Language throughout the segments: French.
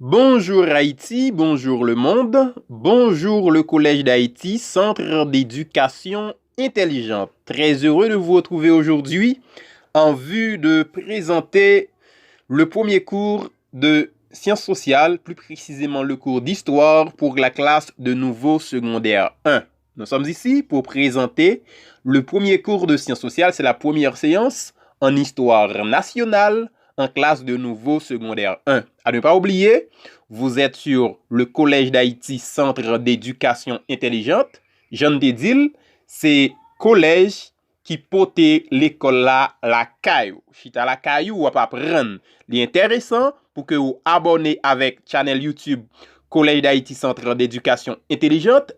Bonjour Haïti, bonjour le monde, bonjour le Collège d'Haïti, Centre d'éducation intelligente. Très heureux de vous retrouver aujourd'hui en vue de présenter le premier cours de sciences sociales, plus précisément le cours d'histoire pour la classe de nouveau secondaire 1. Nous sommes ici pour présenter le premier cours de sciences sociales, c'est la première séance en histoire nationale en classe de nouveau secondaire 1. À ne pas oublier, vous êtes sur le Collège d'Haïti, Centre d'éducation intelligente. Jean Dédile, c'est collège qui pote l'école là la caillou. Chita la caillou ou pas apprendre. L'intéressant pour que vous abonnez avec channel YouTube Collège d'Haïti Centre d'éducation intelligente.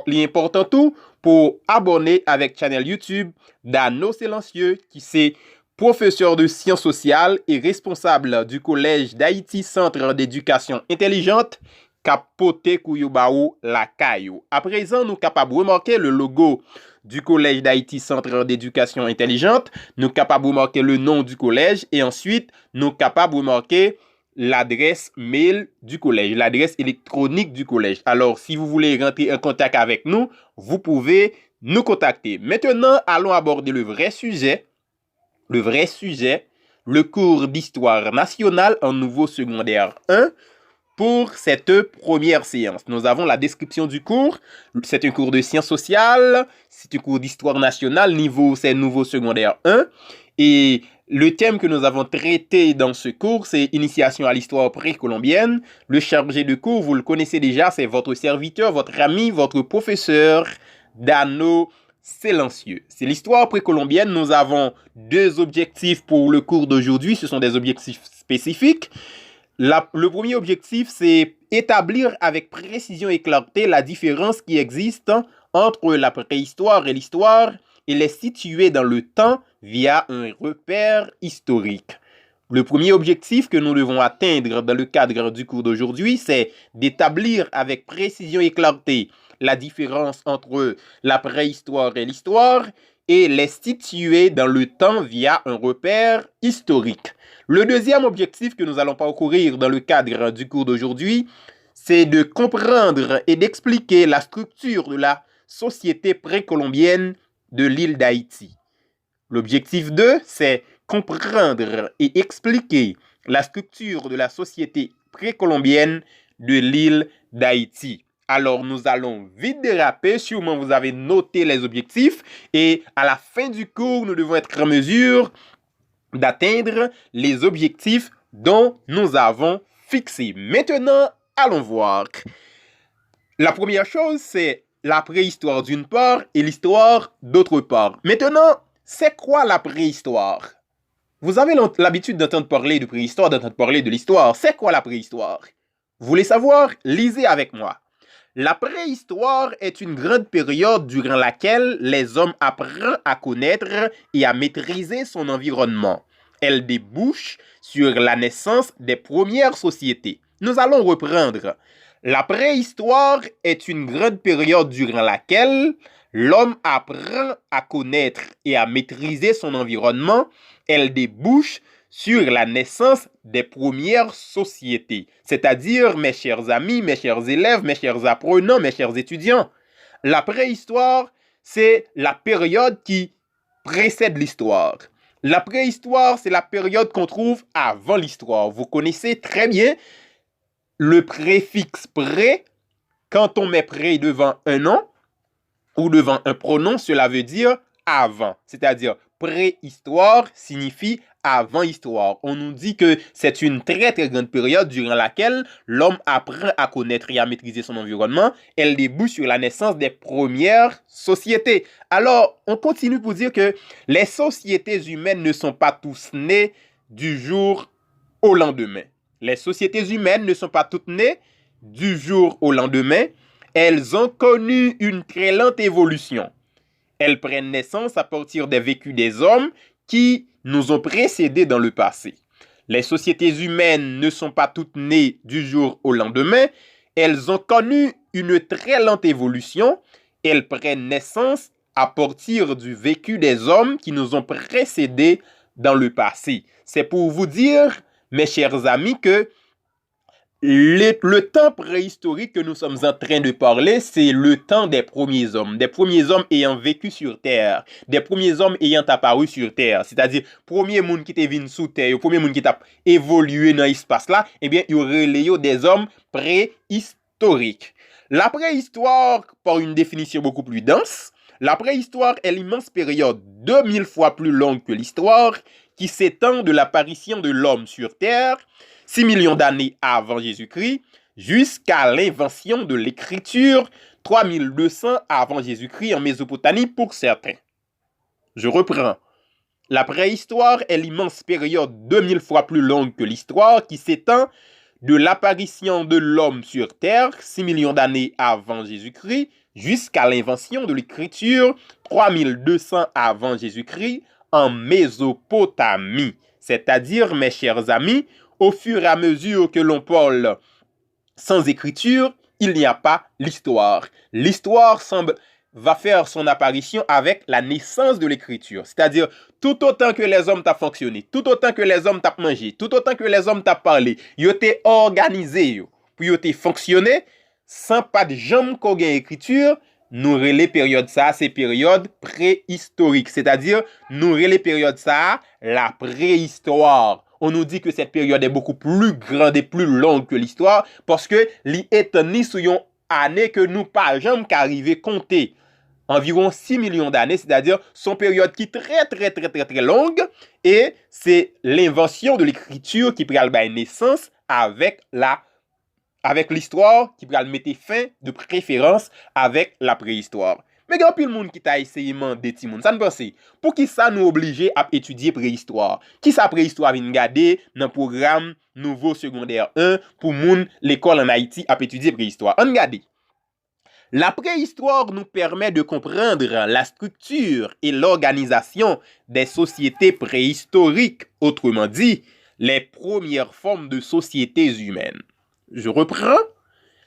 L'important tout pour abonner avec channel YouTube Dano Silencieux qui c'est professeur de sciences sociales et responsable du Collège d'Haïti Centre d'éducation intelligente capote Kouyobaou la caillou. À présent, nous capables de remarquer le logo du Collège d'Haïti Centre d'éducation intelligente, nous capables de remarquer le nom du collège et ensuite nous capables de remarquer l'adresse mail du collège, l'adresse électronique du collège. Alors, si vous voulez rentrer en contact avec nous, vous pouvez nous contacter. Maintenant, allons aborder le vrai sujet, le cours d'histoire nationale en nouveau secondaire 1. Pour cette première séance, nous avons la description du cours. C'est un cours de sciences sociales, c'est un cours d'histoire nationale, c'est nouveau secondaire 1. Et le thème que nous avons traité dans ce cours, c'est initiation à l'histoire précolombienne. Le chargé de cours, vous le connaissez déjà, c'est votre serviteur, votre ami, votre professeur, Dano Silencieux. C'est l'histoire précolombienne. Nous avons deux objectifs pour le cours d'aujourd'hui. Ce sont des objectifs spécifiques. Le premier objectif, c'est établir avec précision et clarté la différence qui existe entre la préhistoire et l'histoire et les situer dans le temps via un repère historique. Le premier objectif que nous devons atteindre dans le cadre du cours d'aujourd'hui, c'est d'établir avec précision et clarté la différence entre la préhistoire et l'histoire et les situer dans le temps via un repère historique. Le deuxième objectif que nous allons parcourir dans le cadre du cours d'aujourd'hui, c'est de comprendre et d'expliquer la structure de la société précolombienne de l'île d'Haïti. L'objectif 2, c'est comprendre et expliquer la structure de la société précolombienne de l'île d'Haïti. Alors, nous allons vite déraper. Sûrement, vous avez noté les objectifs. Et à la fin du cours, nous devons être en mesure d'atteindre les objectifs dont nous avons fixé. Maintenant, allons voir. La première chose, c'est la préhistoire d'une part et l'histoire d'autre part. Maintenant, c'est quoi la préhistoire? Vous avez l'habitude d'entendre parler de préhistoire, d'entendre parler de l'histoire. C'est quoi la préhistoire? Vous voulez savoir? Lisez avec moi. La préhistoire est une grande période durant laquelle les hommes apprennent à connaître et à maîtriser son environnement. Elle débouche sur la naissance des premières sociétés. Nous allons reprendre. La préhistoire est une grande période durant laquelle l'homme apprend à connaître et à maîtriser son environnement. Elle débouche sur la naissance des premières sociétés. C'est-à-dire, mes chers amis, mes chers élèves, mes chers apprenants, mes chers étudiants, la préhistoire, c'est la période qui précède l'histoire. La préhistoire, c'est la période qu'on trouve avant l'histoire. Vous connaissez très bien le préfixe pré. Quand on met pré devant un nom ou devant un pronom, cela veut dire avant. C'est-à-dire, préhistoire signifie avant histoire. On nous dit que c'est une très très grande période durant laquelle l'homme apprend à connaître et à maîtriser son environnement. Elle débouche sur la naissance des premières sociétés. Alors, on continue pour dire que les sociétés humaines ne sont pas tous nées du jour au lendemain. Les sociétés humaines ne sont pas toutes nées du jour au lendemain. Elles ont connu une très lente évolution. Elles prennent naissance à partir des vécus des hommes qui nous ont précédés dans le passé. Les sociétés humaines ne sont pas toutes nées du jour au lendemain. Elles ont connu une très lente évolution. Elles prennent naissance à partir du vécu des hommes qui nous ont précédés dans le passé. C'est pour vous dire, mes chers amis, que le temps préhistorique que nous sommes en train de parler, c'est le temps des premiers hommes ayant vécu sur Terre, des premiers hommes ayant apparu sur Terre, c'est-à-dire premier monde qui était venu sous Terre, premier monde qui a évolué dans l'espace là, eh bien, il y aurait des hommes préhistoriques. La préhistoire, par une définition beaucoup plus dense, la préhistoire est l'immense période 2000 fois plus longue que l'histoire qui s'étend de l'apparition de l'homme sur Terre 6 millions d'années avant Jésus-Christ, jusqu'à l'invention de l'écriture, 3200 avant Jésus-Christ en Mésopotamie pour certains. Je reprends. La préhistoire est l'immense période 2000 fois plus longue que l'histoire qui s'étend de l'apparition de l'homme sur Terre, 6 millions d'années avant Jésus-Christ, jusqu'à l'invention de l'écriture, 3200 avant Jésus-Christ, en Mésopotamie. C'est-à-dire, mes chers amis, au fur et à mesure que l'on parle sans écriture, il n'y a pas l'histoire. L'histoire va faire son apparition avec la naissance de l'écriture. C'est-à-dire, tout autant que les hommes t'ont fonctionné, tout autant que les hommes t'ont mangé, tout autant que les hommes t'ont parlé, ils ont été organisés, puis ils ont été fonctionné, sans pas de jambes qu'on gagne écriture, nous relais période ça, c'est période préhistorique. C'est-à-dire, nous relais période ça, la préhistoire. On nous dit que cette période est beaucoup plus grande et plus longue que l'histoire parce que l'étonnée sur une année que nous pas jamais qu'arriver compter. Environ 6 millions d'années, c'est-à-dire son période qui est très longue et c'est l'invention de l'écriture qui prend la naissance avec l'histoire qui prend mettre fin de préférence avec la préhistoire. Mais il y a plus de monde qui t'a essayé de demander, ça ne pense pour qui ça nous oblige à étudier préhistoire. Qui ça préhistoire vient garder dans le programme nouveau secondaire 1 pour moun l'école en Haïti à étudier préhistoire. On regarde. La préhistoire nous permet de comprendre la structure et l'organisation des sociétés préhistoriques, autrement dit, les premières formes de sociétés humaines. Je reprends.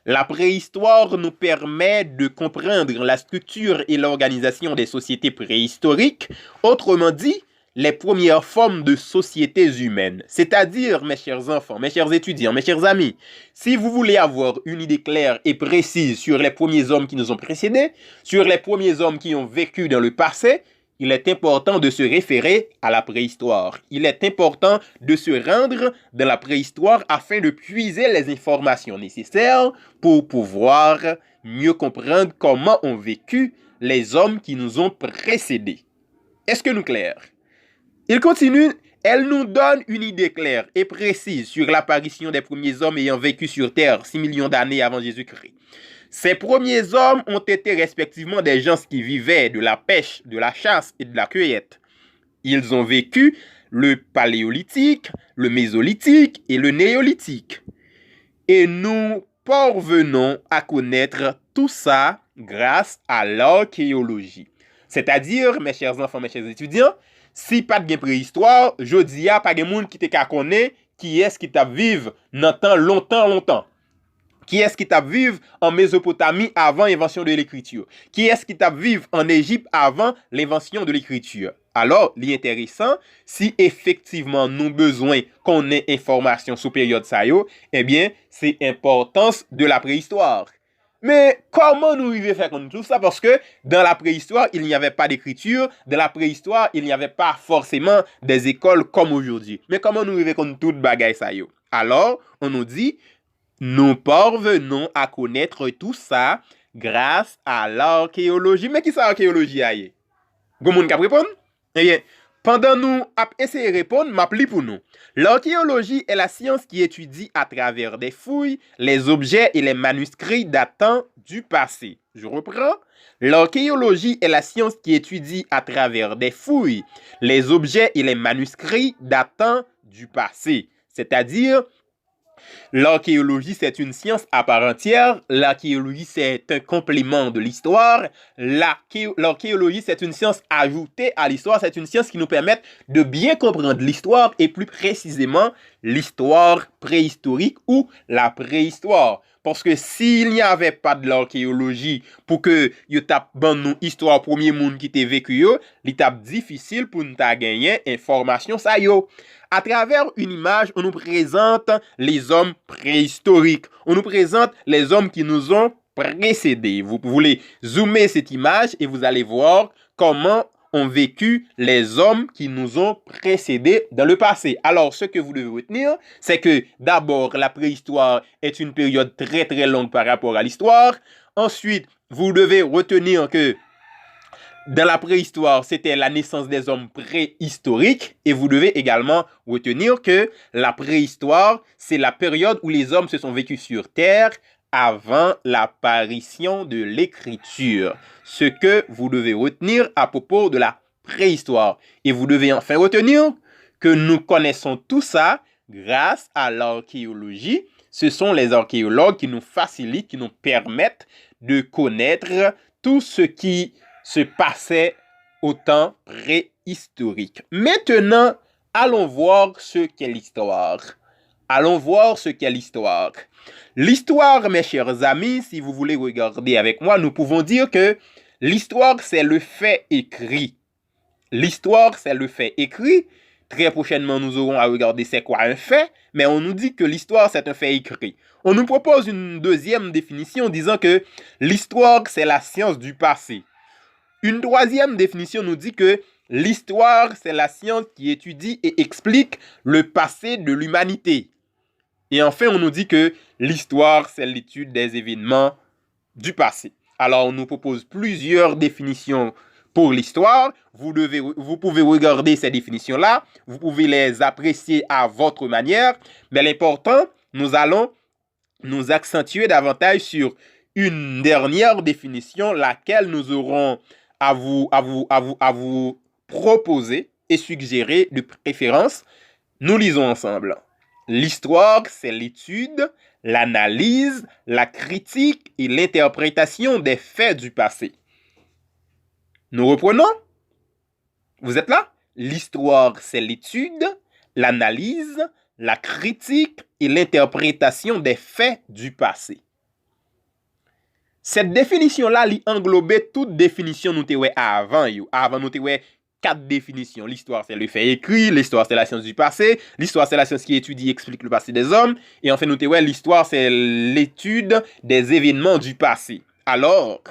La préhistoire nous permet de comprendre la structure et l'organisation des sociétés préhistoriques, autrement dit, les premières formes de sociétés humaines. C'est-à-dire, mes chers enfants, mes chers étudiants, mes chers amis, si vous voulez avoir une idée claire et précise sur les premiers hommes qui nous ont précédés, sur les premiers hommes qui ont vécu dans le passé, il est important de se référer à la préhistoire. Il est important de se rendre dans la préhistoire afin de puiser les informations nécessaires pour pouvoir mieux comprendre comment ont vécu les hommes qui nous ont précédés. Est-ce que nous clair? Il continue, elle nous donne une idée claire et précise sur l'apparition des premiers hommes ayant vécu sur Terre 6 millions d'années avant Jésus-Christ. Ces premiers hommes ont été respectivement des gens qui vivaient de la pêche, de la chasse et de la cueillette. Ils ont vécu le paléolithique, le mésolithique et le néolithique. Et nous parvenons à connaître tout ça grâce à l'archéologie. C'est-à-dire, mes chers enfants, mes chers étudiants, si pas de préhistoire, je dis à pas de monde qui te connaît qui est-ce qui t'a vive dans temps longtemps. Qui est-ce qui t'a vive en Mésopotamie avant l'invention de l'écriture? Qui est-ce qui t'a vive en Égypte avant l'invention de l'écriture? Alors, l'intéressant, si effectivement nous besoin qu'on ait information sur période ça yo, eh bien, c'est l'importance de la préhistoire. Mais comment nous arriver à faire tout ça? Parce que dans la préhistoire, il n'y avait pas d'écriture. Dans la préhistoire, il n'y avait pas forcément des écoles comme aujourd'hui. Mais comment nous arriver à tout bagaille ça yo? Alors, on nous dit, nous parvenons à connaître tout ça grâce à l'archéologie. Mais qui c'est l'archéologie aille? Vous avez répondre? Eh bien, pendant nous essayer de répondre, m'appli pour nous. L'archéologie est la science qui étudie à travers des fouilles les objets et les manuscrits datant du passé. Je reprends. L'archéologie est la science qui étudie à travers des fouilles les objets et les manuscrits datant du passé. C'est-à-dire, l'archéologie, c'est une science à part entière. L'archéologie, c'est un complément de l'histoire. L'archéologie, c'est une science ajoutée à l'histoire. C'est une science qui nous permet de bien comprendre l'histoire et plus précisément l'histoire préhistorique ou la préhistoire. Parce que s'il n'y avait pas de l'archéologie pour que yo tap ban nous histoire premier monde qui t'est vécu yo, il tap difficile pour nous ta gagner information ça yo. À travers une image, on nous présente les hommes préhistoriques. On nous présente les hommes qui nous ont précédés. Vous voulez zoomer cette image et vous allez voir comment ont vécu les hommes qui nous ont précédés dans le passé. Alors, ce que vous devez retenir, c'est que d'abord, la préhistoire est une période très très longue par rapport à l'histoire. Ensuite, vous devez retenir que dans la préhistoire, c'était la naissance des hommes préhistoriques. Et vous devez également retenir que la préhistoire, c'est la période où les hommes se sont vécus sur Terre avant l'apparition de l'écriture. Ce que vous devez retenir à propos de la préhistoire. Et vous devez enfin retenir que nous connaissons tout ça grâce à l'archéologie. Ce sont les archéologues qui nous facilitent, qui nous permettent de connaître tout ce qui se passait au temps préhistorique. Maintenant, allons voir ce qu'est l'histoire. Allons voir ce qu'est l'histoire. L'histoire, mes chers amis, si vous voulez regarder avec moi, nous pouvons dire que l'histoire, c'est le fait écrit. L'histoire, c'est le fait écrit. Très prochainement, nous aurons à regarder c'est quoi un fait, mais on nous dit que l'histoire, c'est un fait écrit. On nous propose une deuxième définition disant que l'histoire, c'est la science du passé. Une troisième définition nous dit que l'histoire, c'est la science qui étudie et explique le passé de l'humanité. Et enfin, on nous dit que l'histoire, c'est l'étude des événements du passé. Alors, on nous propose plusieurs définitions pour l'histoire. Vous pouvez regarder ces définitions-là. Vous pouvez les apprécier à votre manière. Mais l'important, nous allons nous accentuer davantage sur une dernière définition, laquelle nous aurons à vous proposer et suggérer de préférence. Nous lisons ensemble. L'histoire, c'est l'étude, l'analyse, la critique et l'interprétation des faits du passé. Nous reprenons? Vous êtes là? L'histoire, c'est l'étude, l'analyse, la critique et l'interprétation des faits du passé. Cette définition-là, elle englobait toute définition nous te avant. Avant, nous te 4 définitions. L'histoire, c'est le fait écrit. L'histoire, c'est la science du passé. L'histoire, c'est la science qui étudie et explique le passé des hommes. Et enfin, nous te l'histoire, c'est l'étude des événements du passé. Alors,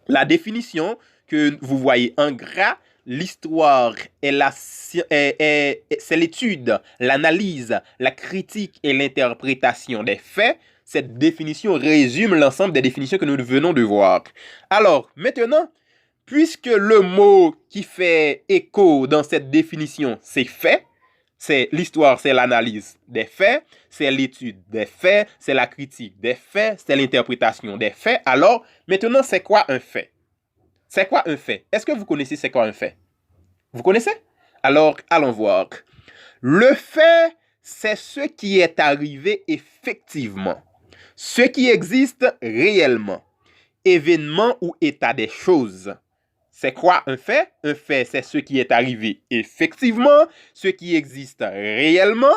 la définition que vous voyez en gras, l'histoire c'est l'étude, l'analyse, la critique et l'interprétation des faits. Cette définition résume l'ensemble des définitions que nous venons de voir. Alors, maintenant, puisque le mot qui fait écho dans cette définition, c'est fait, c'est l'histoire, c'est l'analyse des faits, c'est l'étude des faits, c'est la critique des faits, c'est l'interprétation des faits. Alors, maintenant, c'est quoi un fait? C'est quoi un fait? Est-ce que vous connaissez c'est quoi un fait? Vous connaissez? Alors, allons voir. Le fait, c'est ce qui est arrivé effectivement. Ce qui existe réellement. Événement ou état des choses. C'est quoi un fait? Un fait, c'est ce qui est arrivé effectivement, ce qui existe réellement.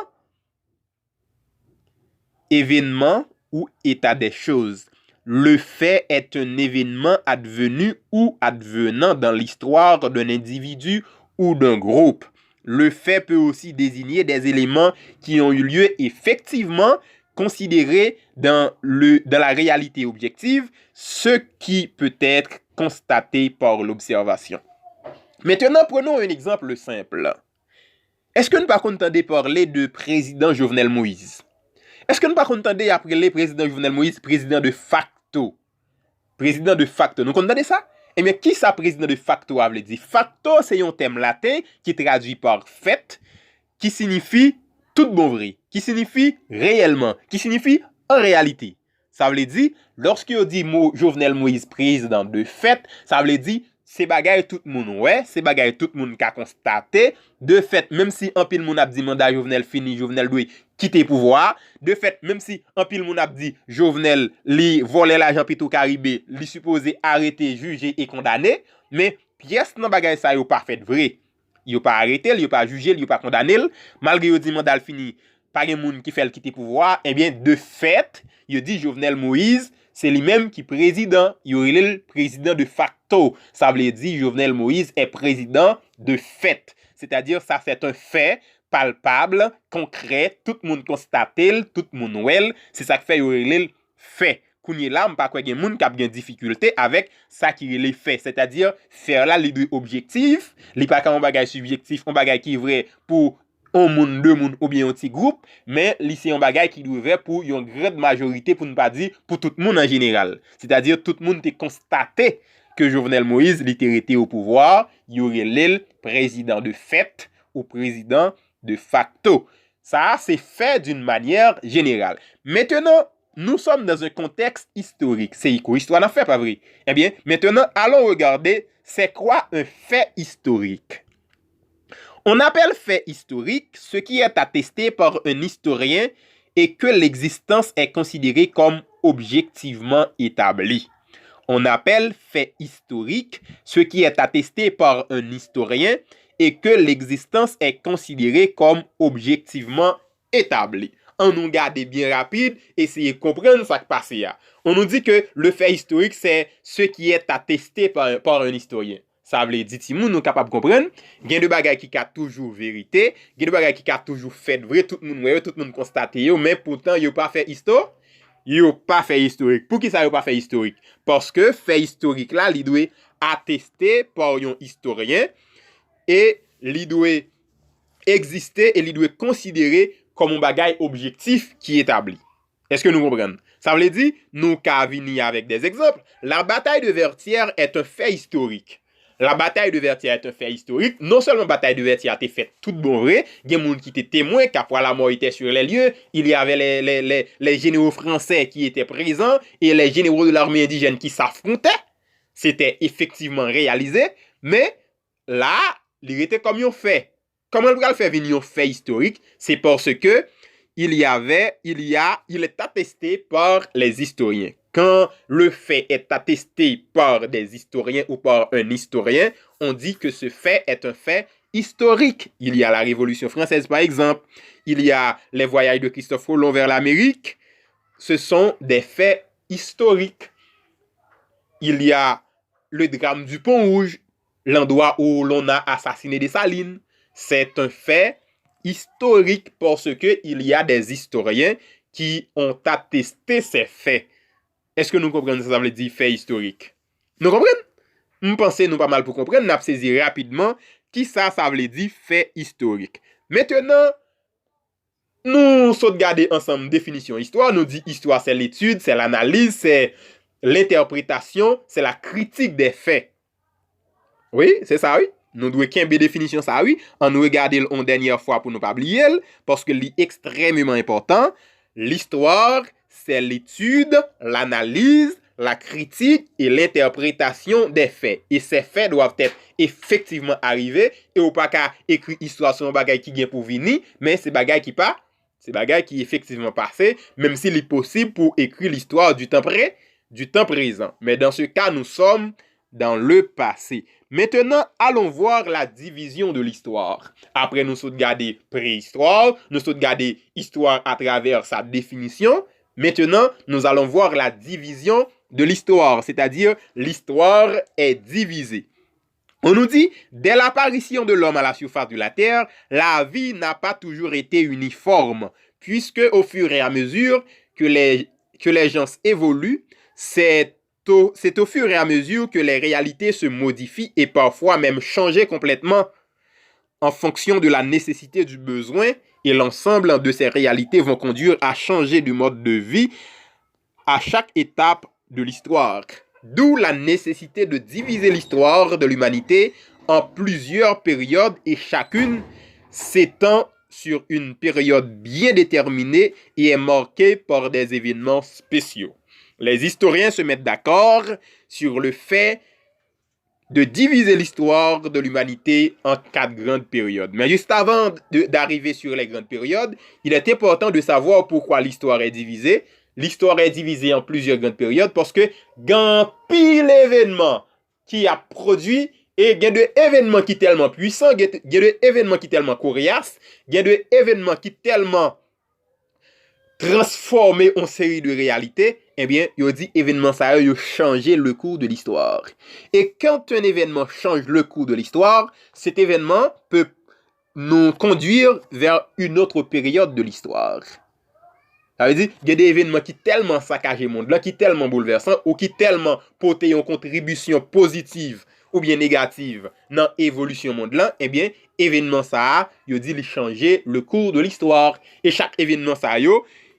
Événement ou état des choses. Le fait est un événement advenu ou advenant dans l'histoire d'un individu ou d'un groupe. Le fait peut aussi désigner des éléments qui ont eu lieu effectivement, considérés dans la réalité objective, ce qui peut être constaté par l'observation. Maintenant, prenons un exemple simple. Est-ce que nous pas entendez parler de président Jovenel Moïse? Est-ce que nous pas entendez appeler le président Jovenel Moïse président de facto? Président de facto. Nous entendez ça? Eh bien, qui ça président de facto a veut dire? Facto, c'est un terme latin qui traduit par fait, qui signifie tout bon vrai, qui signifie réellement, qui signifie en réalité. Ça veut dire, lorsque on dit Jovenel Moïse président de fait, ça veut dire c'est bagaille tout le monde ouais, c'est bagaille tout le monde qui a constaté. De fait, même si un pile moun a dit mandat Jovenel fini, Jovenel doit quitter pouvoir. De fait, même si un pile moun a dit Jovenel li volé l'argent pito Caribé, li supposé arrêter, juger et condamner, mais pièce nan bagaille ça yo pas fait vrai. Yo pas arrêté, yo pas jugé, yo pas condamné, malgré yo dit mandat fini. pas de monde qui fait le quitter pouvoir, eh bien, de fait, il dit Jovenel Moïse, c'est lui-même qui est président. Il est le président de facto. Ça veut dire Jovenel Moïse est président de fait. C'est-à-dire, ça fait un fait palpable, concret, tout le monde constate, tout le monde ouel. C'est ça qui fait le fait. Kounye là, m'pa quoi gen moun k'ap gen difficulté avec ça qui les fait, c'est-à-dire faire là les deux objectifs, li pas comme bagage subjectif, un bagage qui vrai pour un moun, deux moun ou bien un petit groupe, mais li c'est un bagage qui doit vrai pour une grande majorité pour ne pas dire pour tout le monde en général. C'est-à-dire tout le monde t'est constaté que Jovenel Moïse était au pouvoir, il y aurait l'el président de fait ou président de facto. Ça c'est fait d'une manière générale. Maintenant, nous sommes dans un contexte historique. C'est histoire n'a fait, pas vrai? Eh bien, maintenant, allons regarder c'est quoi un fait historique. On appelle fait historique ce qui est attesté par un historien et que l'existence est considérée comme objectivement établie. On appelle fait historique ce qui est attesté par un historien et que l'existence est considérée comme objectivement établie. On nous garde bien rapide, essayez de comprendre ce qui passe là. On nous dit que le fait historique, c'est ce qui est attesté par un historien. Ça veut dire, si nous sommes capables de comprendre, il y a des bagages qui ont toujours vérité, il y a des bagages qui ont toujours fait vrai, tout le monde constate, mais pourtant, ils n'ont pas fait histoire. Ils n'ont pas fait historique. Pour qui ça n'a pas fait historique? Parce que fait historique là, il doit attesté par un historien et il doit exister et il doit considérer comme un bagage objectif qui est établi. Est-ce que nous comprenons? Ça veut dire, nous qu'à venir avec des exemples. La bataille de Vertières est un fait historique. La bataille de Vertières est un fait historique. Non seulement la bataille de Vertières a été faite toute bon vrai, il y a des gens qui étaient témoins, qu'après la mort était sur les lieux, il y avait les généraux français qui étaient présents et les généraux de l'armée indigène qui s'affrontaient. C'était effectivement réalisé, mais là, il était comme un fait. Comment on va faire venir un fait historique? C'est parce que il est attesté par les historiens. Quand le fait est attesté par des historiens ou par un historien, on dit que ce fait est un fait historique. Il y a la Révolution française, par exemple. Il y a les voyages de Christophe Colomb vers l'Amérique. Ce sont des faits historiques. Il y a le drame du Pont Rouge, l'endroit où l'on a assassiné Dessalines. C'est un fait historique parce que il y a des historiens qui ont attesté ces faits. Est-ce que nous comprenons ça veut dire fait historique? Nous comprenons? Nous pensons nous pas mal pour comprendre, nous avons saisi rapidement qui ça veut dire fait historique. Maintenant, nous sautons garder ensemble définition histoire. Nous dit histoire c'est l'étude, c'est l'analyse, c'est l'interprétation, c'est la critique des faits. Oui, c'est ça, oui. Nous devons qu'une définition ça, oui. On nous regarder une dernière fois pour ne pas oublier, parce que c'est extrêmement important. L'histoire, c'est l'étude, l'analyse, la critique et l'interprétation des faits. Et ces faits doivent être effectivement arrivés. Et ou pas qu'à écrire histoire sur un bagage qui vient pour venir, mais c'est bagage qui pas, c'est bagage qui est effectivement passé, même s'il est possible pour écrire l'histoire du temps présent. Mais dans ce cas, nous sommes dans le passé. Maintenant, allons voir la division de l'histoire. Après, nous sommes regardé préhistoire, nous sommes regardé histoire à travers sa définition. Maintenant, nous allons voir la division de l'histoire, c'est-à-dire l'histoire est divisée. On nous dit, dès l'apparition de l'homme à la surface de la terre, la vie n'a pas toujours été uniforme, puisque au fur et à mesure que les gens évoluent, c'est au fur et à mesure que les réalités se modifient et parfois même changent complètement en fonction de la nécessité du besoin, et l'ensemble de ces réalités vont conduire à changer de mode de vie à chaque étape de l'histoire. D'où la nécessité de diviser l'histoire de l'humanité en plusieurs périodes et chacune s'étend sur une période bien déterminée et est marquée par des événements spéciaux. Les historiens se mettent d'accord sur le fait de diviser l'histoire de l'humanité en 4 grandes périodes. Mais juste avant d'arriver sur les grandes périodes, il est important de savoir pourquoi l'histoire est divisée. L'histoire est divisée en plusieurs grandes périodes parce que grand pile événement qui a produit et il y a des événements qui sont tellement puissants, il y a des événements qui sont tellement coriaces, il y a des événements qui sont tellement transformé en série de réalités, eh bien, il dit événement ça a changé le cours de l'histoire. Et quand un événement change le cours de l'histoire, cet événement peut nous conduire vers une autre période de l'histoire. Ça veut dire, il y a des événements qui tellement saccagent le monde, là, qui tellement bouleversants, ou qui tellement portent une contribution positive ou bien négative dans l'évolution monde là, eh bien, événement ça, il dit, il changer le cours de l'histoire. Et chaque événement ça, il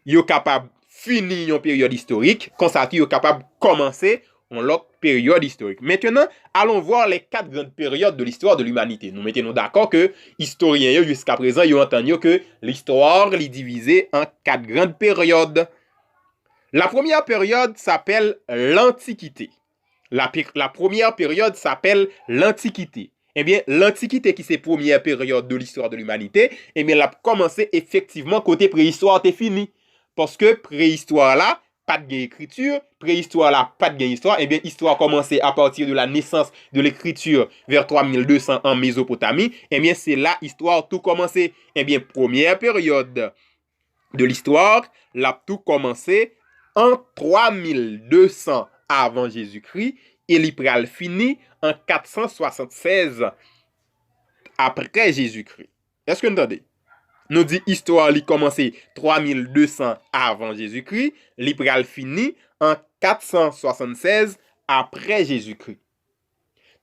est capable de finir une période historique, quand ça, il est capable de commencer une autre période historique. Maintenant, allons voir les 4 grandes périodes de l'histoire de l'humanité. Nous mettons d'accord que historiens jusqu'à présent ils ont entendu que l'histoire est divisée en 4 grandes périodes. La première période s'appelle l'Antiquité. La première période s'appelle l'Antiquité. Eh bien, l'Antiquité qui c'est la première période de l'histoire de l'humanité, eh bien, elle a commencé effectivement côté préhistoire, c'est fini. Parce que préhistoire là, pas de écriture, préhistoire là, pas de histoire, eh bien, histoire a commencé à partir de la naissance de l'écriture vers 3200 en Mésopotamie, eh bien, c'est là histoire tout commencé. Eh bien, première période de l'histoire, l'a tout commencé en 3200 avant Jésus-Christ et l'ipral fini en 476 après Jésus-Christ. Est-ce que vous entendez? Nous dit histoire li commencé 3200 avant Jésus-Christ, li pral fini en 476 après Jésus-Christ.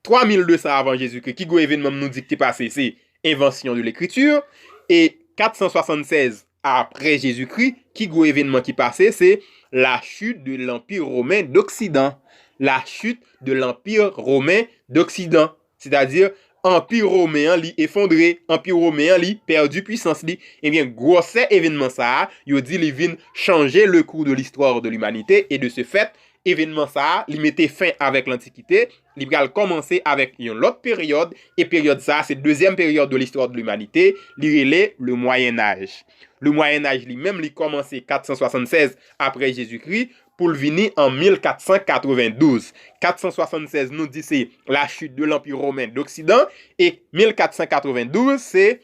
3200 avant Jésus-Christ, qui go événement nous dit que passé, c'est invention de l'écriture, et 476 après Jésus-Christ, qui go événement qui passé, c'est la chute de l'Empire romain d'Occident. La chute de l'Empire romain d'Occident. C'est-à-dire, Empire romain li effondré, Empire romain li perdu puissance li. Eh bien, gros événement ça, yo dit li vient changer le cours de l'histoire de l'humanité et de ce fait, événement ça, li mettait fin avec l'Antiquité, li va commencer avec une autre période et période ça, c'est deuxième période de l'histoire de l'humanité, li relait le Moyen Âge. Le Moyen Âge lui-même li commencé 476 après Jésus-Christ pour le venir en 1492. 476 nous dit c'est la chute de l'Empire romain d'Occident et 1492 c'est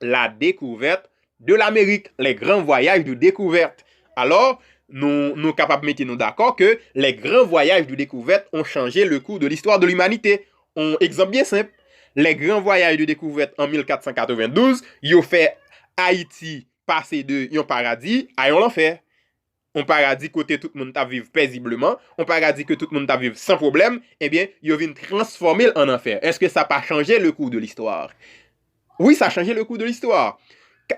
la découverte de l'Amérique, les grands voyages de découverte. Alors, nous capables de mettre nous d'accord que les grands voyages de découverte ont changé le cours de l'histoire de l'humanité. Un exemple bien simple, les grands voyages de découverte en 1492, ils ont fait Haïti passer de un paradis à un enfer. On paradis côté tout le monde t'a vivre paisiblement, on paradis que tout le monde t'a vivre sans problème, eh bien, il vient transformer en enfer. Est-ce que ça n'a pas changé le cours de l'histoire? Oui, ça a changé le cours de l'histoire.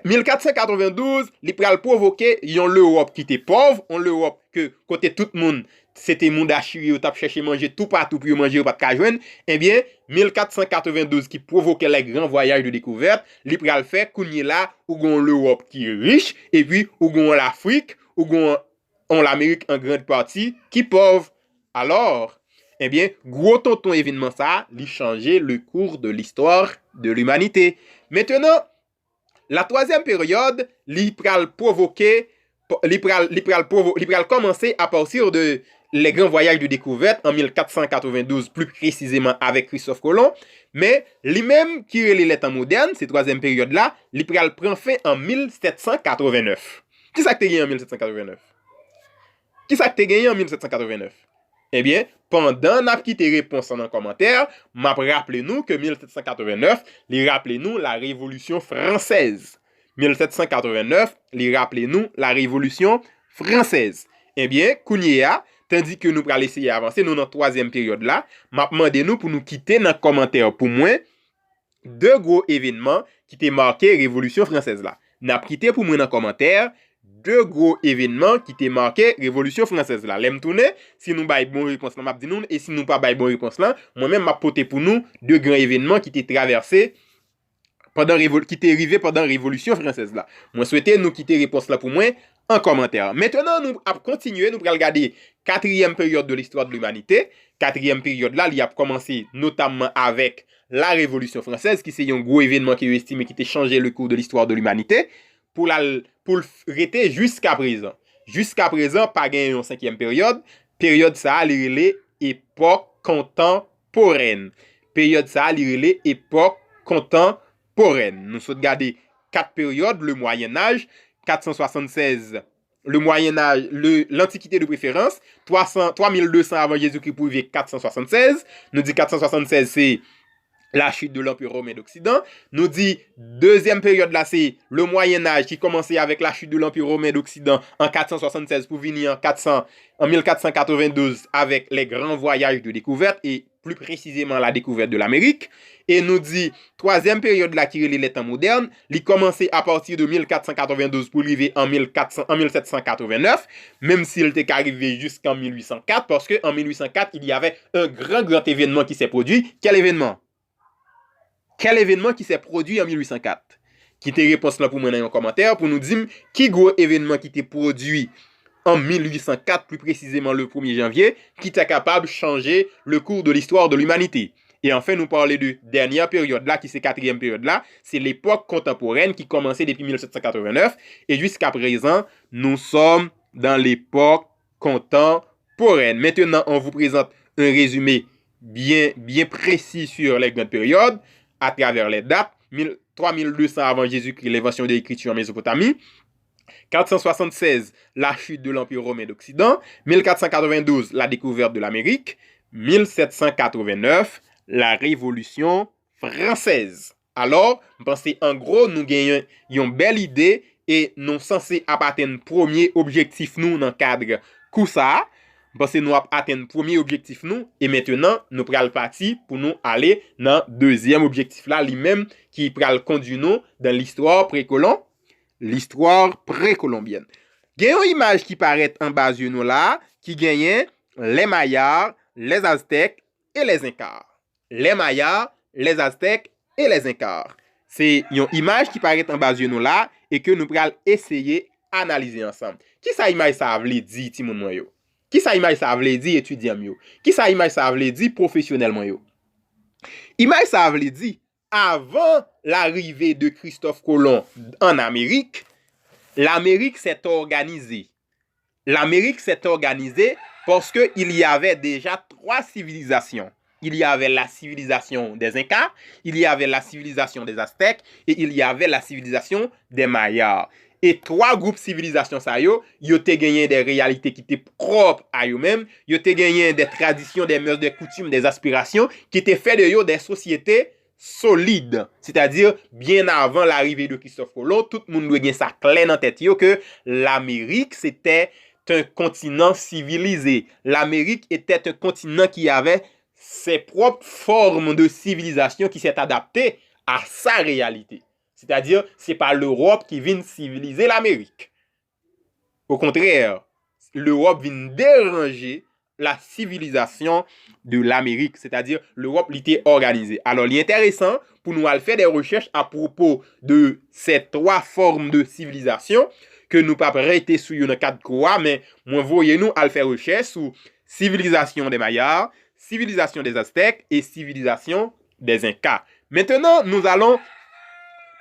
1492, il pral provoquer yon l'Europe qui était pauvre, on l'Europe que côté tout le monde c'était monde achiri ou t'a chercher manger tout partout pour manger ou pas de joindre, eh bien 1492 qui provoquait les grands voyages de découverte, il pral faire kounye là ou gon l'Europe qui est riche et puis ou gon l'Afrique ou gon l'Amérique en grande partie qui pauvre. Alors, eh bien, gros tonton événement ça, il changeait le cours de l'histoire de l'humanité. Maintenant, la troisième période, il pral commencer à partir de les grands voyages de découverte en 1492, plus précisément avec Christophe Colomb, mais lui-même qui relie les temps modernes, cette troisième période-là, il pral prend fin en 1789. Qui ça que t'es gagné en 1789? Qui ça que t'es gagné en 1789? Eh bien, pendant n'a quitté réponse en commentaire, m'a rappelé nous que 1789, li rappelé nous la Révolution française. 1789, li rappelé nous la Révolution française. Eh bien, Kounia, tandis que nous pral essayer avancer nous dans troisième période là, m'a demandé nous pour nous quitter dans commentaire pour moi deux gros événements qui étaient marqués Révolution française là. N'a quitté pour moi dans commentaire deux gros événements qui étaient marqués Révolution française là. L'aime tourner, si nous bail bon réponse là, m'a dit nous, et si nous pas bail bon réponse là, moi-même m'a porté pour nous deux grands événements qui étaient traversés qui étaient arrivés pendant Révolution française là. Moi souhaiter nous quitter réponse là pour moi en commentaire. Maintenant nous allons continuer, nous allons regarder quatrième période de l'histoire de l'humanité. Quatrième période là, il a commencé notamment avec la Révolution française qui c'est un gros événement qui est estimé qui a changé le cours de l'histoire de l'humanité pour rester jusqu'à présent. Jusqu'à présent, pas gagné une cinquième période. Période ça, il époque contemporaine. Période ça, il époque contemporaine. Nous sommes regardé quatre périodes, le Moyen Âge, 476 le Moyen-Âge, l'Antiquité de préférence, 3200 avant Jésus-Christ pour arriver 476. Nous dit 476, c'est la chute de l'Empire romain d'Occident. Nous dit, deuxième période là, c'est le Moyen-Âge qui commençait avec la chute de l'Empire romain d'Occident en 476 pour venir en 1492 avec les grands voyages de découverte et plus précisément la découverte de l'Amérique. Et nous dit, troisième période là qui est les temps modernes, il commençait à partir de 1492 pour arriver en 1789, même s'il était arrivé jusqu'en 1804, parce qu'en 1804, il y avait un grand événement qui s'est produit. Quel événement? Quel événement qui s'est produit en 1804? Qui te réponse là pour moi dans un commentaire pour nous dire qui gros événement qui t'est produit en 1804, plus précisément le 1er janvier, qui était capable de changer le cours de l'histoire de l'humanité. Et enfin, nous parler de dernière période là, qui c'est quatrième période là, c'est l'époque contemporaine qui commençait depuis 1789 et jusqu'à présent, nous sommes dans l'époque contemporaine. Maintenant, on vous présente un résumé bien précis sur les grandes périodes à travers les dates. 3200 avant Jésus-Christ, l'invention de l'écriture en Mésopotamie. 476, la chute de l'Empire romain d'Occident. 1492, la découverte de l'Amérique. 1789, la Révolution française. Alors, pensez en gros, nous gagnons une belle idée et nous sommes censés atteindre le premier objectif nous dans le cadre Kousa. Parce que nous avons atteint le premier objectif nous et maintenant nous prenons parti pour nous aller dans le deuxième objectif là, lui-même qui pral conduire nous dans l'histoire précolombienne. Il y a une image qui paraît en bas de nous là, qui gagne les Mayas, les Aztèques et les Incas. Les Mayas, les Aztèques et les Incas. C'est une image qui paraît en bas de nous là et que nous pral essayer d'analyser ensemble. Qui ça image ça veut dire Timon Moyo? Qui ça image ça veut dire étudiant yo? Qui ça image ça veut dire professionnellement yo? Image ça veut dire avant l'arrivée de Christophe Colomb en Amérique, l'Amérique s'est organisée. L'Amérique s'est organisée parce qu'il y avait déjà 3 civilisations. Il y avait la civilisation des Incas, il y avait la civilisation des Aztèques et il y avait la civilisation des Mayas. Et 3 groupes civilisation ça yo te gagné des réalités qui étaient propres à eux-mêmes, yo te gagné des traditions, des mœurs, des coutumes, des aspirations qui étaient fait de yo des sociétés solides. C'est-à-dire bien avant l'arrivée de Christophe Colomb, tout le monde doit gagner ça clair dans tête yo que l'Amérique c'était un continent civilisé. L'Amérique était un continent qui avait ses propres formes de civilisation qui s'est adaptées à sa réalité. C'est-à-dire, c'est pas l'Europe qui vient civiliser l'Amérique. Au contraire, l'Europe vient déranger la civilisation de l'Amérique. C'est-à-dire, l'Europe l'était organisée. Alors, il est intéressant pour nous faire des recherches à propos de ces 3 formes de civilisation que nous pas arrêter sur une cadre quoi, mais moi voyez-nous à faire recherche sur civilisation des Mayas, civilisation des Aztèques et civilisation des Incas. Maintenant, nous allons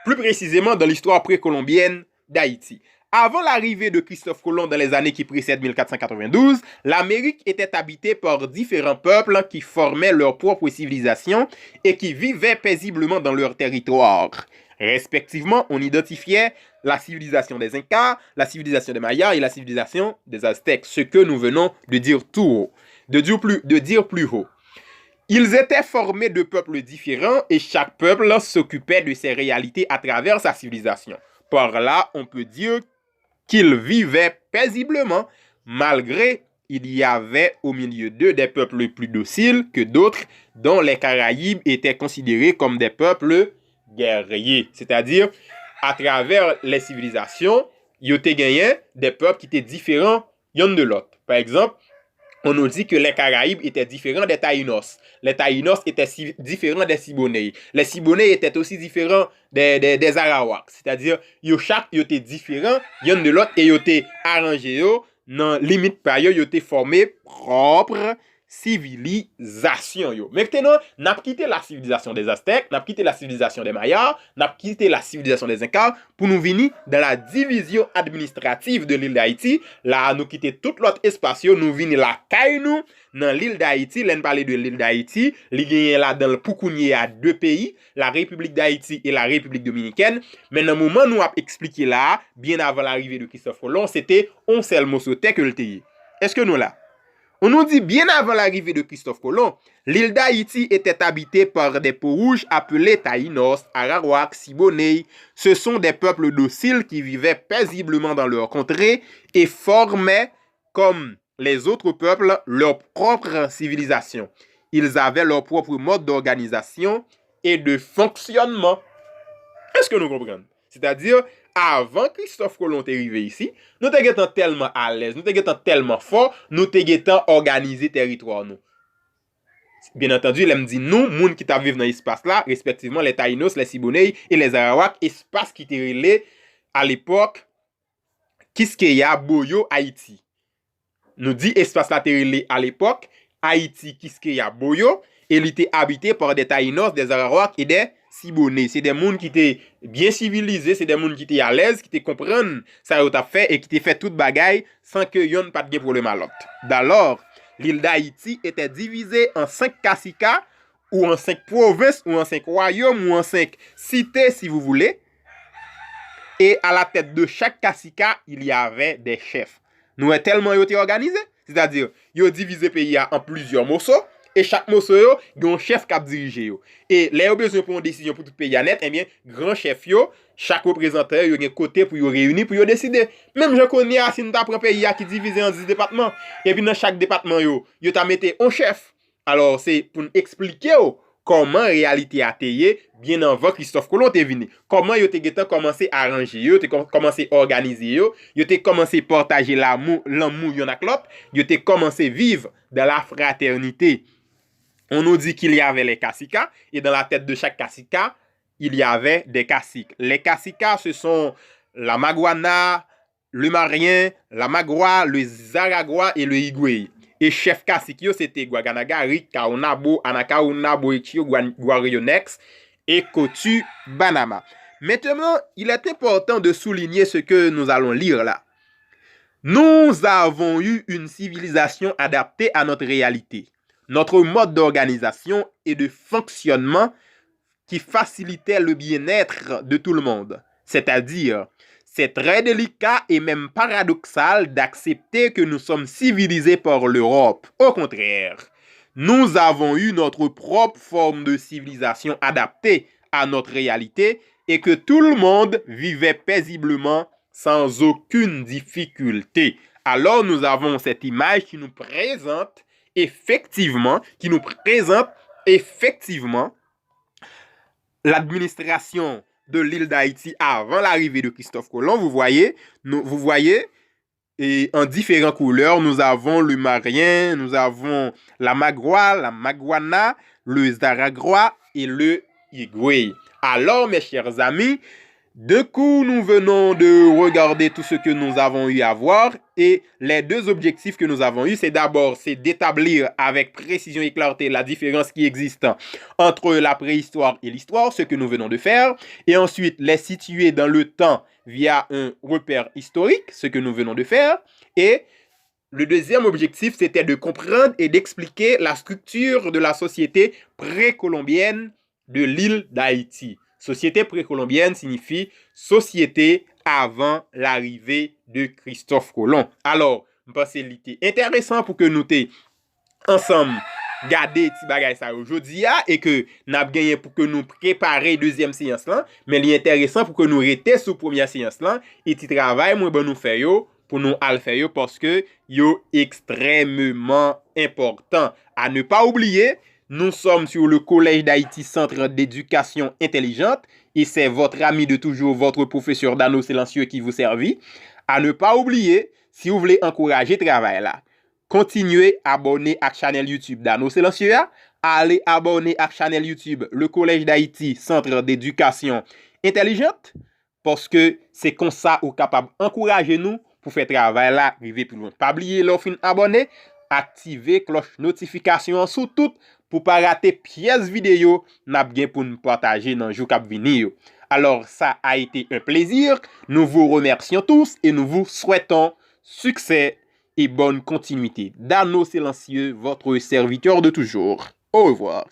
plus précisément dans l'histoire précolombienne d'Haïti. Avant l'arrivée de Christophe Colomb dans les années qui précèdent 1492, l'Amérique était habitée par différents peuples qui formaient leur propre civilisation et qui vivaient paisiblement dans leur territoire. Respectivement, on identifiait la civilisation des Incas, la civilisation des Mayas et la civilisation des Aztèques, ce que nous venons de dire tout haut, de dire plus haut. Ils étaient formés de peuples différents et chaque peuple s'occupait de ses réalités à travers sa civilisation. Par là, on peut dire qu'ils vivaient paisiblement, malgré il y avait au milieu d'eux des peuples plus dociles que d'autres, dont les Caraïbes étaient considérés comme des peuples guerriers. C'est-à-dire, à travers les civilisations, il y a gagné des peuples qui étaient différents l'un de l'autre. Par exemple, on nous dit que les Caraïbes étaient différents des Taïnos. Les Taïnos étaient différents des Siboney. Les Siboney étaient aussi différents des Arawaks. C'est-à-dire, chaque était différent l'un de l'autre et ils étaient arrangés dans limite par eux, ils étaient formés propres civilisation yo. Maintenant, n'a quitté la civilisation des Aztèques, n'a quitté la civilisation des Mayas, n'a quitté la civilisation des Incas pour nous venir dans la division administrative de l'île d'Haïti. Là, nous quitter tout l'autre espace, nous venir la caille nous dans l'île d'Haïti. Là, nous parler de l'île d'Haïti. L'île là dans le Poukounier à deux pays, la République d'Haïti et la République dominicaine. Mais dans le moment nous a expliqué là, bien avant l'arrivée de Christophe Colomb, c'était on seul mosoté que le pays. Est-ce que nous là? On nous dit bien avant l'arrivée de Christophe Colomb, l'île d'Haïti était habitée par des peaux-rouges appelés Taïnos, Araroak, Siboney. Ce sont des peuples dociles qui vivaient paisiblement dans leur contrée et formaient, comme les autres peuples, leur propre civilisation. Ils avaient leur propre mode d'organisation et de fonctionnement. Est-ce que nous comprenons? C'est-à-dire, avant Christophe Colomb est arrivé ici, nous étions tellement à l'aise, nous étions tellement forts, nous étions organisé territoire nous. Bien entendu, il me dit nous, moun qui vivent dans l'espace là, respectivement les Taïnos, les Siboney et les Arawak, espace qui était relé à l'époque Kiskeya, Boyo, Haïti. Nous dit espace là était relé à l'époque Haïti, Kiskeya, Boyo, et il était habité par des Taïnos, des Arawak et des Siboney. C'est des gens qui étaient bien civilisés, c'est des gens qui étaient à l'aise, qui étaient comprendre ça qu'ils ont fait et qui étaient fait toute bagaille sans que yon pas de problème à l'autre. D'alors, l'île d'Haïti était divisée en 5 caciquas, ou en 5 provinces, ou en 5 royaumes, ou en 5 cités, si vous voulez. Et à la tête de chaque cacica, il y avait des chefs. Nous avons tellement été organisés, c'est-à-dire, ils ont divisé le pays en plusieurs morceaux, et chaque morceau, il y a un chef qui a dirigé. Et les besoin pour une décision pour tout pays net, eh bien, grand chef, chaque représentant, il y a un côté pour réunir, pour décider. Même je connais, si nous avons un pays qui est divisé en 10 départements, et puis dans chaque département, il y a mis un chef. Alors, c'est pour nous expliquer comment la réalité a été bien avant Christophe Colomb est venu. Comment il a commencé à arranger, il a commencé à organiser, il a commencé à partager l'amour yon ak l'autre, il a commencé à vivre dans la fraternité. On nous dit qu'il y avait les caciques, et dans la tête de chaque cacique, il y avait des caciques. Les caciques, ce sont la Maguana, le Marien, la Magua, le Zaragua et le Higüey. Et chef cacique, c'était Guaganagari, Kaonabo, Anakauna, Boichio, Guarionex et Kotu Banama. Maintenant, il est important de souligner ce que nous allons lire là. Nous avons eu une civilisation adaptée à notre réalité. Notre mode d'organisation et de fonctionnement qui facilitait le bien-être de tout le monde. C'est-à-dire, c'est très délicat et même paradoxal d'accepter que nous sommes civilisés par l'Europe. Au contraire, nous avons eu notre propre forme de civilisation adaptée à notre réalité et que tout le monde vivait paisiblement sans aucune difficulté. Alors nous avons cette image qui nous présente effectivement l'administration de l'île d'Haïti avant l'arrivée de Christophe Colomb. Vous voyez, et en différentes couleurs, nous avons le Marien, nous avons la Magua, la Maguana, le Zaragrois et le Higüey. Alors, mes chers amis, de coup, nous venons de regarder tout ce que nous avons eu à voir et les deux objectifs que nous avons eu, c'est d'abord, c'est d'établir avec précision et clarté la différence qui existe entre la préhistoire et l'histoire, ce que nous venons de faire, et ensuite les situer dans le temps via un repère historique, ce que nous venons de faire, et le deuxième objectif, c'était de comprendre et d'expliquer la structure de la société précolombienne de l'île d'Haïti. Société précolombienne signifie société avant l'arrivée de Christophe Colomb. Alors, je pense que c'est intéressant pour que nous ensemble garder petit bagay ça aujourd'hui et que nous avons gagné pour que nous préparions deuxième séance là, mais l'intéressant pour que nous restions sous première séance là et petit travail moi ben nous faire pour nous al faire parce que yo extrêmement important à ne pas oublier. Nous sommes sur le Collège d'Haïti, Centre d'éducation intelligente, et c'est votre ami de toujours, votre professeur Dano Silencieux qui vous servit. À ne pas oublier, si vous voulez encourager le travail là, continuez à abonner à la chaîne YouTube Dano Silencieux, allez abonner à la chaîne YouTube le Collège d'Haïti, Centre d'éducation intelligente, parce que c'est comme ça vous êtes capable d'encourager nous pour faire le travail là, arriver plus loin. Pas oublier l'offre abonner. activer cloche notification sous tout pour pas rater pièce vidéo n'a bien pour nous partager dans jour cap venir. Alors ça a été un plaisir. Nous vous remercions tous et nous vous souhaitons succès et bonne continuité. Dano Silencieux, votre serviteur de toujours. Au revoir.